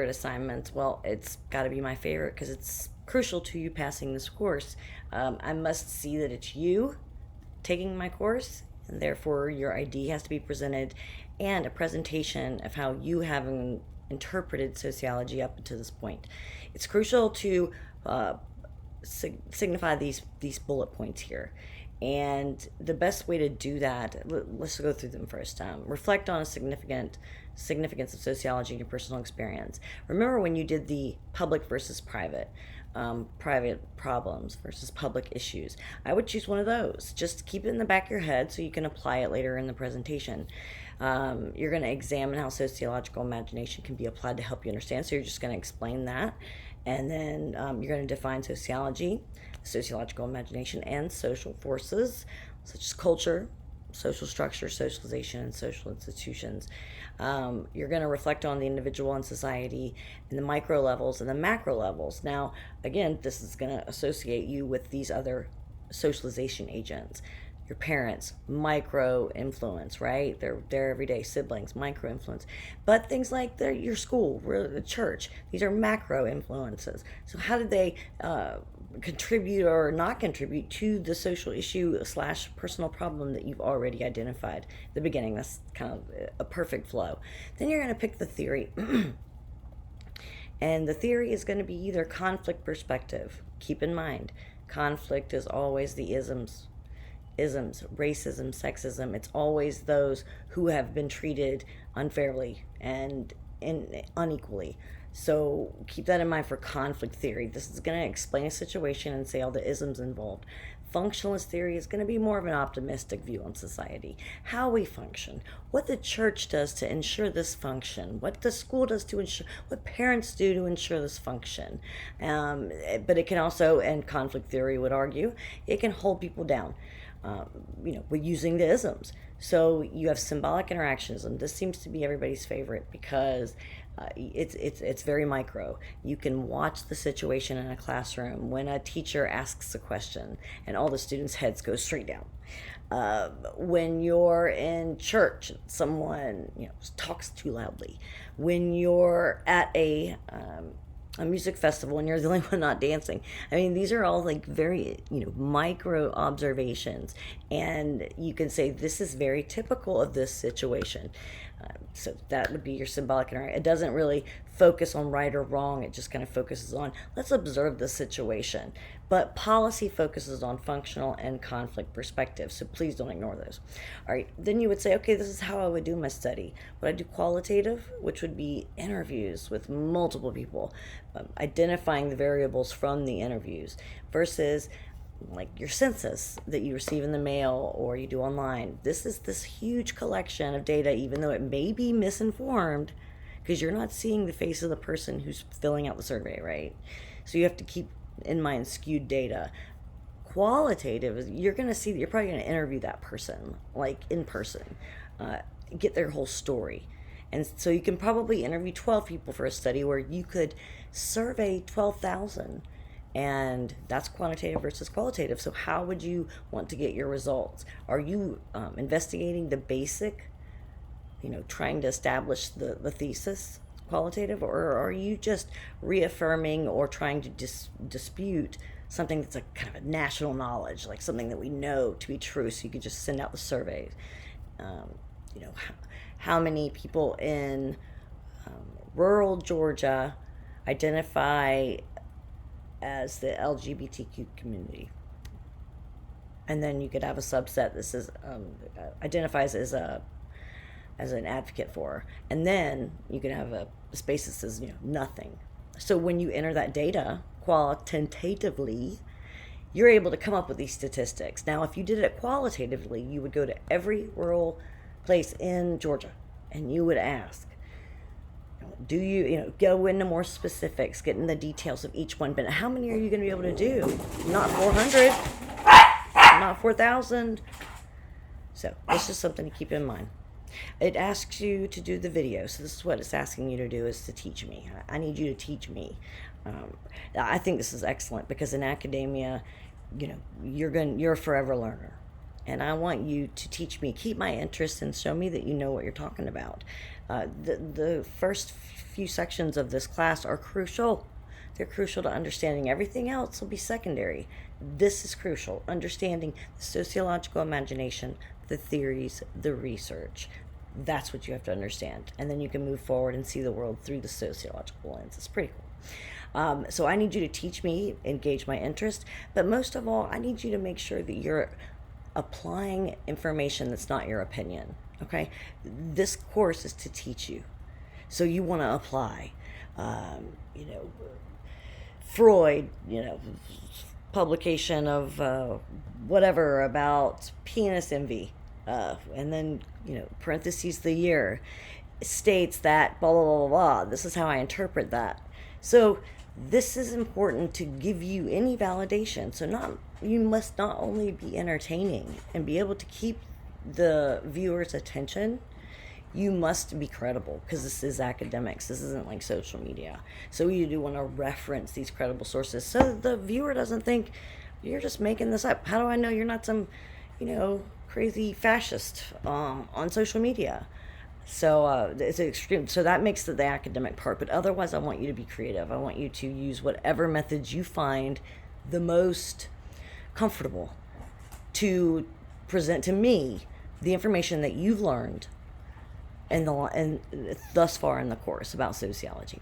assignments, well, it's got to be my favorite because it's crucial to you passing this course. I must see that it's you taking my course, and therefore your ID has to be presented and a presentation of how you have interpreted sociology up to this point. It's crucial to signify these bullet points here. And the best way to do that, let's go through them first. Reflect on a significance of sociology in your personal experience. Remember when you did the public versus private, private problems versus public issues. I would choose one of those. Just keep it in the back of your head so you can apply it later in the presentation. You're going to examine how sociological imagination can be applied to help you understand. So you're just going to explain that. And then you're going to define sociology, sociological imagination, and social forces such as culture, social structure, socialization, and social institutions. You're going to reflect on the individual and society in the micro levels and the macro levels. Now, again, this is going to associate you with these other socialization agents. Your parents, micro influence, right? They're everyday siblings, micro influence. But things like your school, the church, these are macro influences. So how did they contribute or not contribute to the social issue / personal problem that you've already identified at the beginning? That's kind of a perfect flow. Then you're going to pick the theory. And the theory is going to be either conflict perspective. Keep in mind, conflict is always the isms, racism, sexism. It's always those who have been treated unfairly and unequally. So keep that in mind for conflict theory. This is going to explain a situation and say all the isms involved. Functionalist theory is going to be more of an optimistic view on society, how we function, what the church does to ensure this function, what the school does to ensure, what parents do to ensure this function. But it can also, and conflict theory would argue, it can hold people down. With using the isms. So you have symbolic interactionism. This seems to be everybody's favorite because it's very micro. You can watch the situation in a classroom when a teacher asks a question and all the students' heads go straight down. When you're in church, someone talks too loudly. When you're at a music festival and you're the only one not dancing. I mean, these are all like very, micro observations. And you can say this is very typical of this situation. So that would be your symbolic interaction. It doesn't really focus on right or wrong. It just kind of focuses on, let's observe the situation. But policy focuses on functional and conflict perspective. So please don't ignore those. All right. Then you would say, okay, this is how I would do my study. Would I do qualitative, which would be interviews with multiple people, identifying the variables from the interviews, versus like your census that you receive in the mail or you do online. This is this huge collection of data, even though it may be misinformed, because you're not seeing the face of the person who's filling out the survey, right? So you have to keep in mind skewed data. Qualitative, you're going to see that you're probably going to interview that person, like in person, get their whole story. And so you can probably interview 12 people for a study where you could survey 12,000. And that's quantitative versus qualitative. So how would you want to get your results? Are you investigating the basic, trying to establish the thesis, qualitative, or are you just reaffirming or trying to dispute something that's a kind of a national knowledge, like something that we know to be true, so you could just send out the surveys? How many people in rural Georgia identify as the LGBTQ community? And then you could have a subset that says identifies as an advocate for, and then you can have a space that says nothing. So when you enter that data qualitatively, you're able to come up with these statistics. Now, if you did it qualitatively, you would go to every rural place in Georgia and you would ask, do you go into more specifics, get in the details of each one, but how many are you going to be able to do? Not 400, not 4,000. So this is something to keep in mind. It asks you to do the video. So this is what it's asking you to do, is to teach me. I need you to teach me. I think this is excellent because in academia, you're a forever learner. and I want you to teach me, keep my interest, and show me that you know what you're talking about. The first few sections of this class are crucial. They're crucial to understanding. Everything else will be secondary. This is crucial. Understanding the sociological imagination, the theories, the research. That's what you have to understand. And then you can move forward and see the world through the sociological lens. It's pretty cool. So I need you to teach me, engage my interest, but most of all, I need you to make sure that you're applying information that's not your opinion. Okay? This course is to teach you. So you want to apply, Freud, publication of whatever about penis envy, and then, parentheses, the year states that blah, blah, blah, blah, blah. This is how I interpret that. So this is important to give you any validation. So you must not only be entertaining and be able to keep the viewer's attention, you must be credible, because this is academics. This isn't like social media. So you do want to reference these credible sources so that the viewer doesn't think you're just making this up. How do I know you're not some, crazy fascist on social media? So it's extreme. So that makes the academic part. But otherwise, I want you to be creative. I want you to use whatever methods you find the most comfortable to present to me the information that you've learned and thus far in the course about sociology.